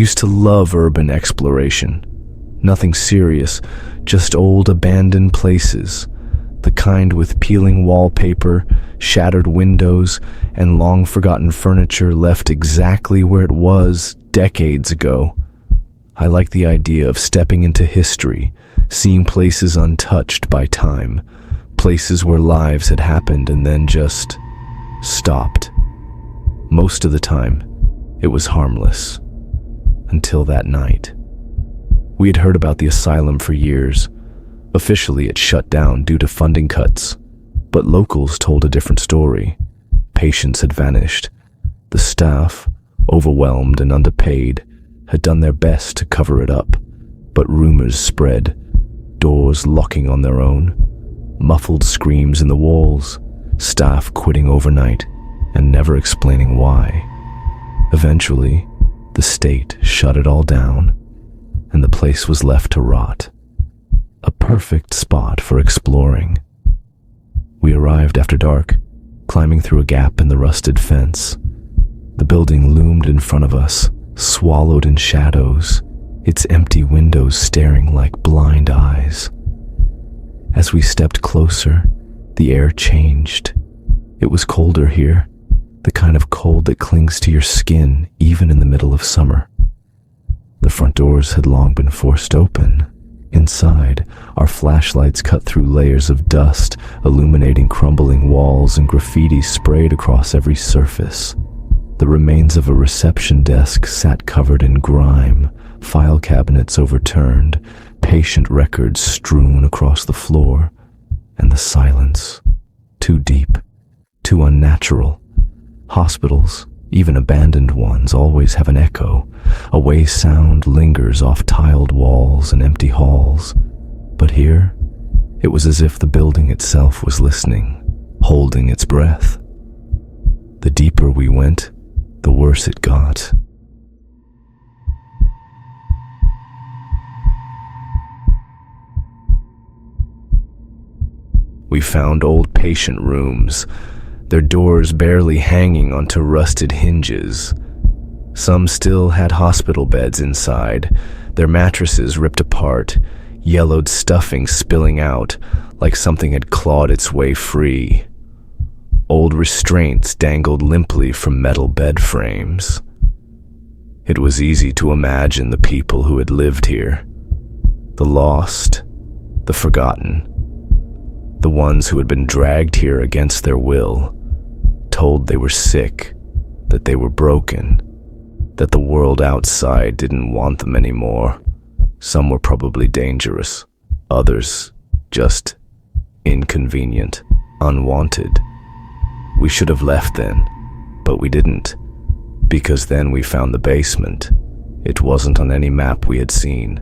used to love urban exploration. Nothing serious, just old abandoned places. The kind with peeling wallpaper, shattered windows, and long-forgotten furniture left exactly where it was decades ago. I like the idea of stepping into history, seeing places untouched by time, places where lives had happened and then just stopped. Most of the time, it was harmless. Until that night. We had heard about the asylum for years. Officially, it shut down due to funding cuts, but locals told a different story. Patients had vanished. The staff, overwhelmed and underpaid, had done their best to cover it up, but rumors spread, doors locking on their own, muffled screams in the walls, staff quitting overnight and never explaining why. Eventually, the state shut it all down, and the place was left to rot. A perfect spot for exploring. We arrived after dark, climbing through a gap in the rusted fence. The building loomed in front of us, swallowed in shadows, its empty windows staring like blind eyes. As we stepped closer, the air changed. It was colder here, the kind of cold that clings to your skin even in the middle of summer. The front doors had long been forced open. Inside, our flashlights cut through layers of dust, illuminating crumbling walls and graffiti sprayed across every surface. The remains of a reception desk sat covered in grime, file cabinets overturned, patient records strewn across the floor, and the silence, too deep, too unnatural. Hospitals, even abandoned ones, always have an echo. A way sound lingers off tiled walls and empty halls. But here, it was as if the building itself was listening, holding its breath. The deeper we went, the worse it got. We found old patient rooms, their doors barely hanging onto rusted hinges. Some still had hospital beds inside, their mattresses ripped apart, yellowed stuffing spilling out like something had clawed its way free. Old restraints dangled limply from metal bed frames. It was easy to imagine the people who had lived here. The lost, the forgotten, the ones who had been dragged here against their will, told they were sick, that they were broken, that the world outside didn't want them anymore. Some were probably dangerous, others just inconvenient, unwanted. We should have left then, but we didn't, because then we found the basement. It wasn't on any map we had seen.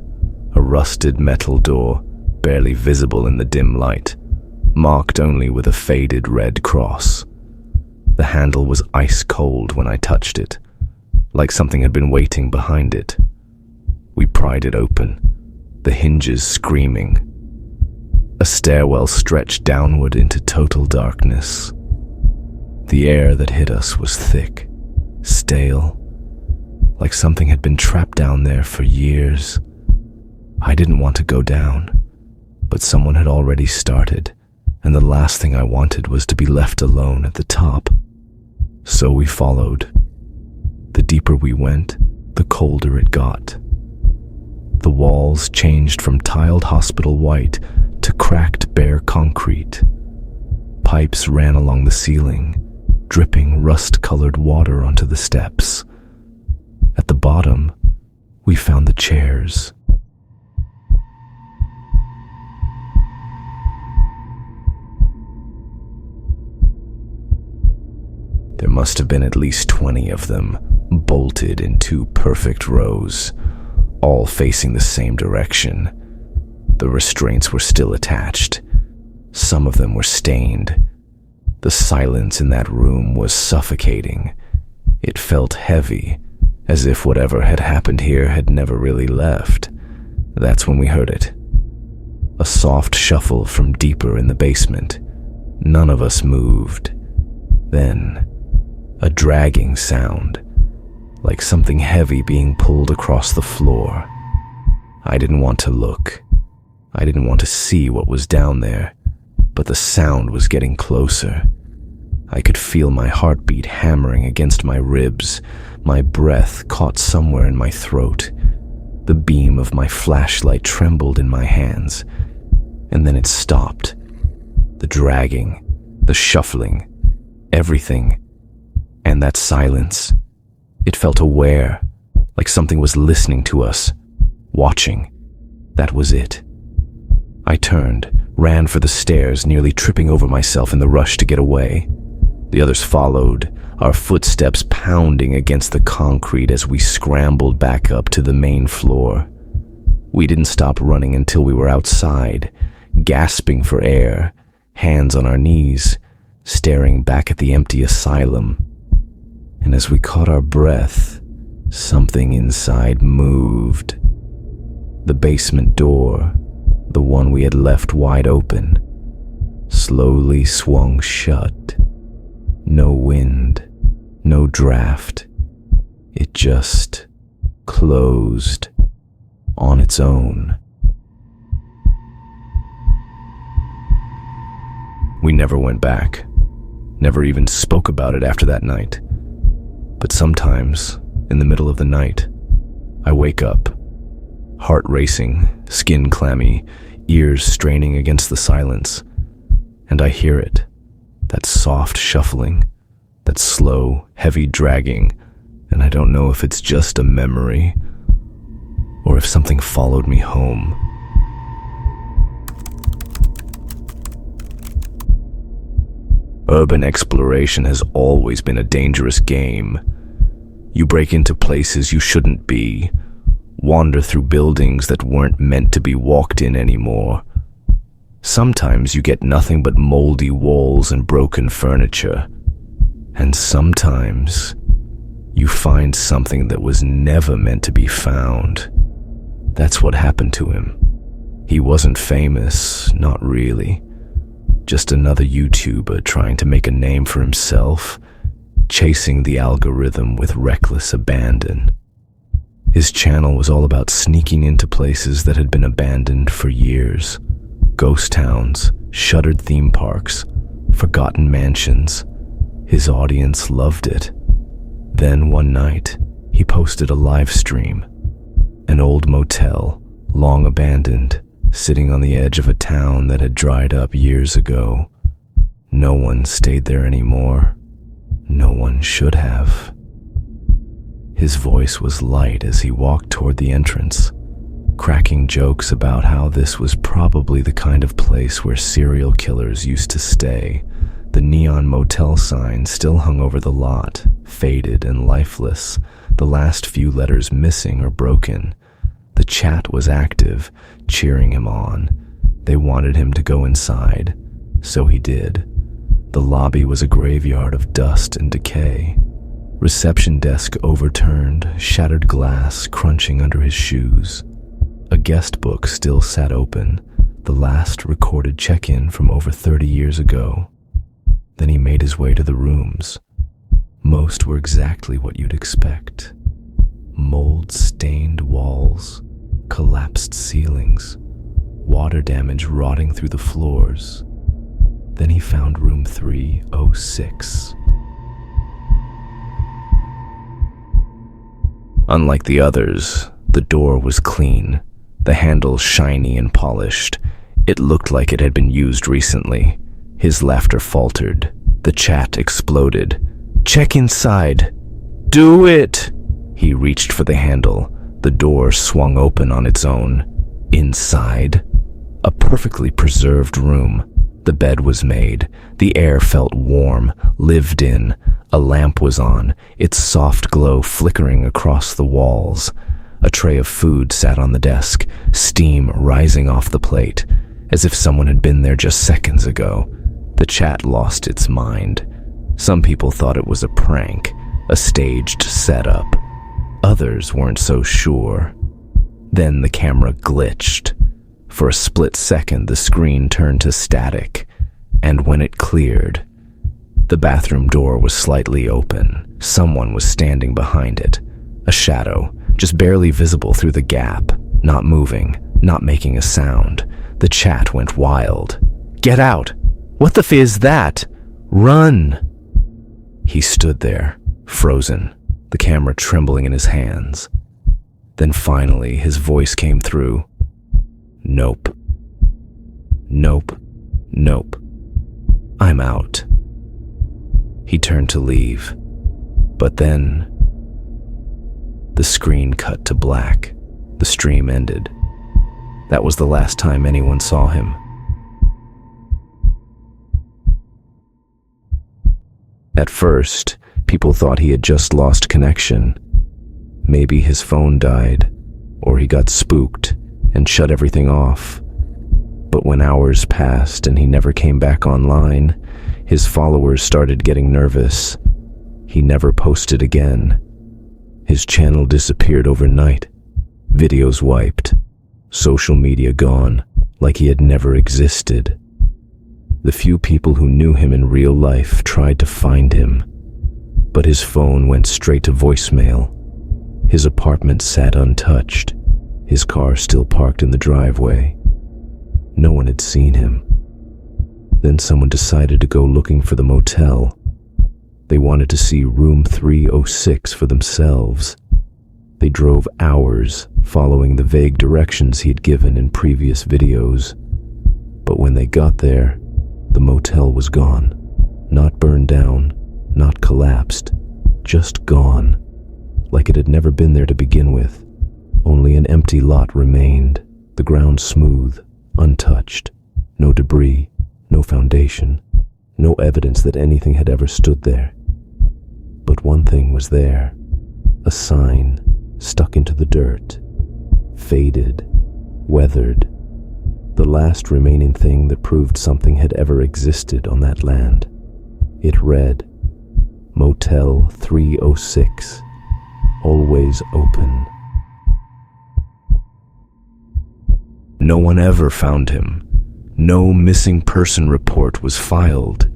A rusted metal door, barely visible in the dim light, marked only with a faded red cross. The handle was ice cold when I touched it, like something had been waiting behind it. We pried it open, the hinges screaming. A stairwell stretched downward into total darkness. The air that hit us was thick, stale, like something had been trapped down there for years. I didn't want to go down, but someone had already started, and the last thing I wanted was to be left alone at the top. So we followed. The deeper we went, the colder it got. The walls changed from tiled hospital white to cracked bare concrete. Pipes ran along the ceiling, dripping rust-colored water onto the steps. At the bottom, we found the chairs. There must have been at least 20 of them, bolted in 2 perfect rows, all facing the same direction. The restraints were still attached. Some of them were stained. The silence in that room was suffocating. It felt heavy, as if whatever had happened here had never really left. That's when we heard it. A soft shuffle from deeper in the basement. None of us moved. Then, a dragging sound. like something heavy being pulled across the floor. I didn't want to look. I didn't want to see what was down there, but the sound was getting closer. I could feel my heartbeat hammering against my ribs, my breath caught somewhere in my throat. The beam of my flashlight trembled in my hands, and then it stopped. The dragging, the shuffling, everything, and that silence. It felt aware, like something was listening to us, watching. That was it. I turned, ran for the stairs, nearly tripping over myself in the rush to get away. The others followed, our footsteps pounding against the concrete as we scrambled back up to the main floor. We didn't stop running until we were outside, gasping for air, hands on our knees, staring back at the empty asylum. And as we caught our breath, something inside moved. The basement door, the one we had left wide open, slowly swung shut. No wind, no draft. It just closed on its own. We never went back, never even spoke about it after that night. But sometimes, in the middle of the night, I wake up, heart racing, skin clammy, ears straining against the silence, and I hear it. That soft shuffling, that slow, heavy dragging, and I don't know if it's just a memory or if something followed me home. Urban exploration has always been a dangerous game. You break into places you shouldn't be, wander through buildings that weren't meant to be walked in anymore. Sometimes you get nothing but moldy walls and broken furniture. And sometimes you find something that was never meant to be found. That's what happened to him. He wasn't famous, not really. Just another YouTuber trying to make a name for himself, chasing the algorithm with reckless abandon. His channel was all about sneaking into places that had been abandoned for years. Ghost towns, shuttered theme parks, forgotten mansions. His audience loved it. Then one night, he posted a live stream. An old motel, long abandoned, sitting on the edge of a town that had dried up years ago. No one stayed there anymore. No one should have. His voice was light as he walked toward the entrance, cracking jokes about how this was probably the kind of place where serial killers used to stay. The neon motel sign still hung over the lot, faded and lifeless, the last few letters missing or broken. The chat was active, cheering him on. They wanted him to go inside, so he did. The lobby was a graveyard of dust and decay. Reception desk overturned, shattered glass crunching under his shoes. A guest book still sat open, the last recorded check-in from over 30 years ago. Then he made his way to the rooms. Most were exactly what you'd expect. Mold-stained walls, collapsed ceilings, water damage rotting through the floors. Then he found room 306. Unlike the others, the door was clean, the handle shiny and polished. It looked like it had been used recently. His laughter faltered. The chat exploded. "Check inside. Do it!" He reached for the handle. The door swung open on its own. Inside, a perfectly preserved room. The bed was made. The air felt warm, lived in. A lamp was on, its soft glow flickering across the walls. A tray of food sat on the desk, steam rising off the plate, as if someone had been there just seconds ago. The chat lost its mind. Some people thought it was a prank, a staged setup. Others weren't so sure. Then the camera glitched. For a split second, the screen turned to static, and when it cleared, the bathroom door was slightly open. Someone was standing behind it, A shadow, just barely visible through the gap, not moving, not making a sound. The chat went wild. "Get out! What the f is that? Run!" He stood there, frozen, the camera trembling in his hands. Then finally, his voice came through. "Nope. Nope. Nope. I'm out." He turned to leave, but then the screen cut to black. The stream ended. That was the last time anyone saw him. At first, people thought he had just lost connection. Maybe his phone died, or he got spooked and shut everything off. But when hours passed and he never came back online, his followers started getting nervous. He never posted again. His channel disappeared overnight. Videos wiped. Social media gone, like he had never existed. The few people who knew him in real life tried to find him, but his phone went straight to voicemail. His apartment sat untouched, his car still parked in the driveway. No one had seen him. Then someone decided to go looking for the motel. They wanted to see room 306 for themselves. They drove hours, following the vague directions he'd given in previous videos. But when they got there, the motel was gone. Not burned down, not collapsed, just gone. Like it had never been there to begin with. Only an empty lot remained, the ground smooth, untouched. No debris, no foundation, no evidence that anything had ever stood there. But one thing was there, a sign stuck into the dirt, faded, weathered, the last remaining thing that proved something had ever existed on that land. It read, Motel 306, always open. No one ever found him. No missing person report was filed.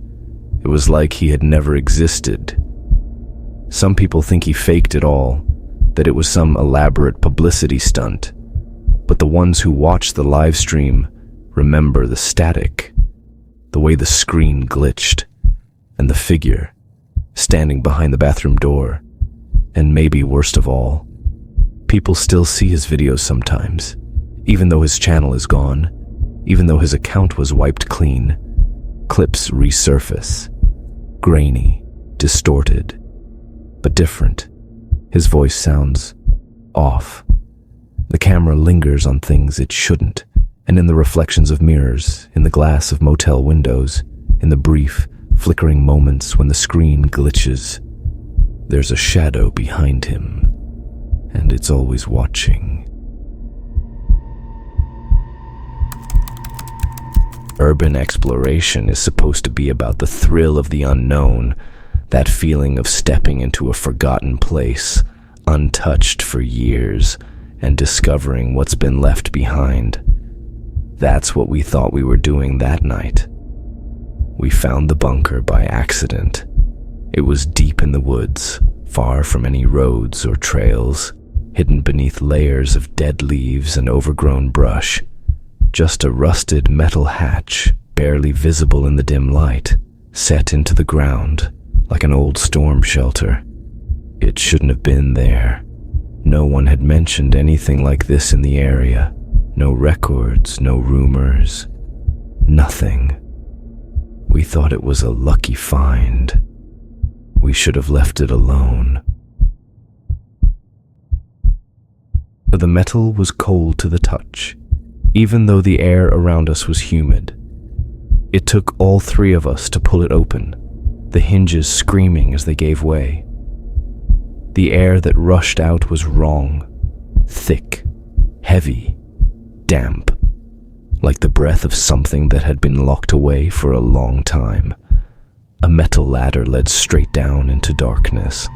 It was like he had never existed. Some people think he faked it all, that it was some elaborate publicity stunt. But the ones who watched the live stream remember the static, the way the screen glitched, and the figure standing behind the bathroom door. And maybe worst of all, people still see his videos sometimes, even though his channel is gone, even though his account was wiped clean. Clips resurface, grainy, distorted, but different. His voice sounds off. The camera lingers on things it shouldn't, and in the reflections of mirrors, in the glass of motel windows, in the brief, flickering moments when the screen glitches, there's a shadow behind him, and it's always watching. Urban exploration is supposed to be about the thrill of the unknown, that feeling of stepping into a forgotten place, untouched for years, and discovering what's been left behind. That's what we thought we were doing that night. We found the bunker by accident. It was deep in the woods, far from any roads or trails, hidden beneath layers of dead leaves and overgrown brush. Just a rusted metal hatch, barely visible in the dim light, set into the ground, like an old storm shelter. It shouldn't have been there. No one had mentioned anything like this in the area. No records, no rumors, nothing. We thought it was a lucky find. We should have left it alone. The metal was cold to the touch, even though the air around us was humid. It took all three of us to pull it open, the hinges screaming as they gave way. The air that rushed out was wrong, thick, heavy, damp, like the breath of something that had been locked away for a long time. A metal ladder led straight down into darkness.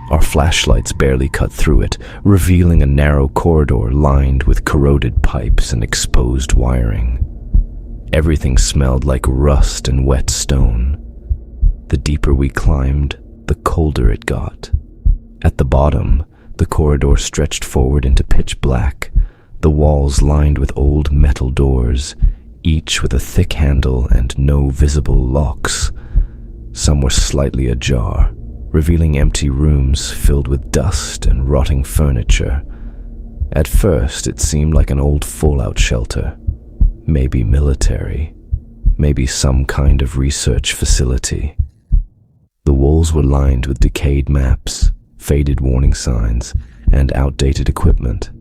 Our flashlights barely cut through it, revealing a narrow corridor lined with corroded pipes and exposed wiring. Everything smelled like rust and wet stone. The deeper we climbed, the colder it got. At the bottom, The corridor stretched forward into pitch black, the walls lined with old metal doors, each with a thick handle and no visible locks. Some were slightly ajar, revealing empty rooms filled with dust and rotting furniture. At first, it seemed like an old fallout shelter, maybe military, maybe some kind of research facility. The walls were lined with decayed maps, faded warning signs, and outdated equipment.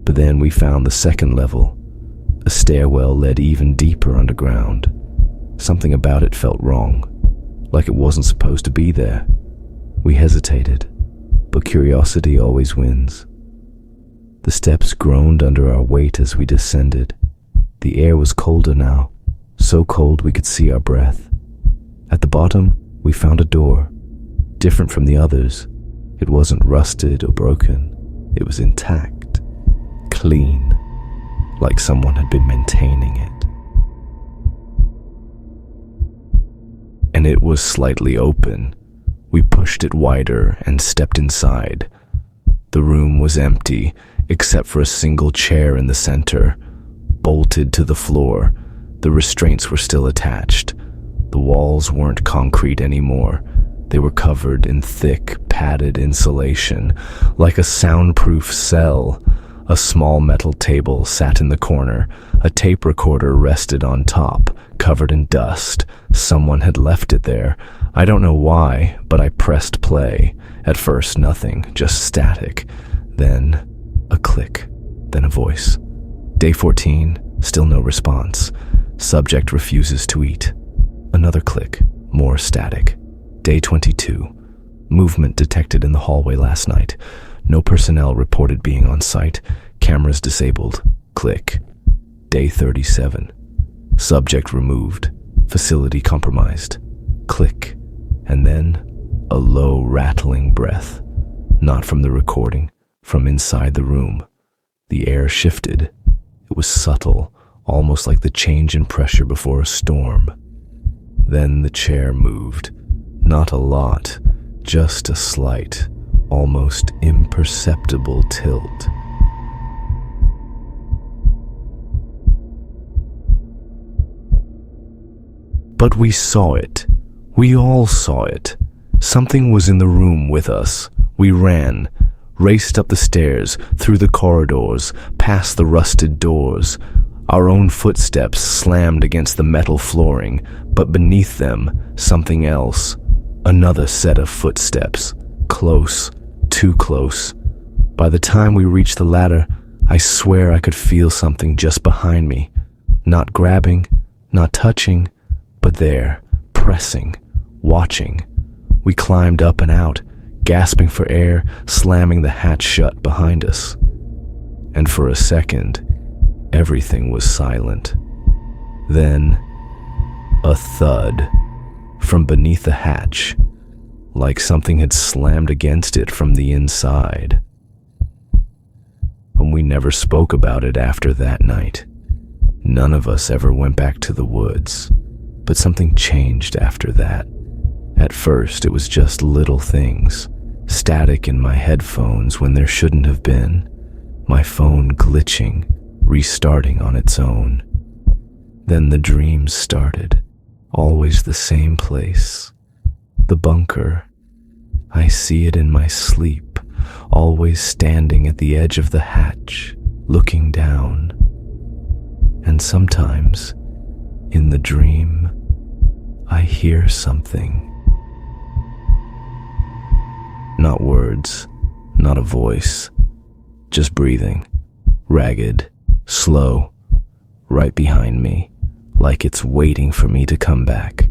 But then we found the second level. A stairwell led even deeper underground. Something about it felt wrong, like it wasn't supposed to be there. We hesitated, but curiosity always wins. The steps groaned under our weight as we descended. The air was colder now, so cold we could see our breath. At the bottom, we found a door, different from the others. It wasn't rusted or broken. It was intact, clean, like someone had been maintaining it. And it was slightly open. We pushed it wider and stepped inside. The room was empty, except for a single chair in the center, bolted to the floor. The restraints were still attached. The walls weren't concrete anymore. They were covered in thick, padded insulation, like a soundproof cell. A small metal table sat in the corner. A tape recorder rested on top, covered in dust. Someone had left it there. I don't know why, but I pressed play. At first, nothing, just static. Then a click, then a voice. Day 14, still no response. Subject refuses to eat. Another click, more static. Day 22, movement detected in the hallway last night. No personnel reported being on site. Cameras disabled. Click. Day 37, subject removed. Facility compromised. Click. And then a low, rattling breath. Not from the recording, from inside the room. The air shifted. It was subtle, almost like the change in pressure before a storm. Then the chair moved. Not a lot, just a slight, almost imperceptible tilt. But we saw it. We all saw it. Something was in the room with us. We ran, raced up the stairs, through the corridors, past the rusted doors. Our own footsteps slammed against the metal flooring, but beneath them, something else. Another set of footsteps. Close, too close. By the time we reached the ladder, I swear I could feel something just behind me. Not grabbing, not touching, but there, pressing, watching. We climbed up and out, gasping for air, slamming the hatch shut behind us. And for a second, everything was silent. Then, a thud from beneath the hatch, like something had slammed against it from the inside. And we never spoke about it after that night. None of us ever went back to the woods, but something changed after that. At first, it was just little things. Static in my headphones when there shouldn't have been. My phone glitching, restarting on its own. Then the dreams started. Always the same place. The bunker. I see it in my sleep, always standing at the edge of the hatch, looking down. And sometimes, in the dream, I hear something. Not words, not a voice, just breathing, ragged, slow, right behind me, like it's waiting for me to come back.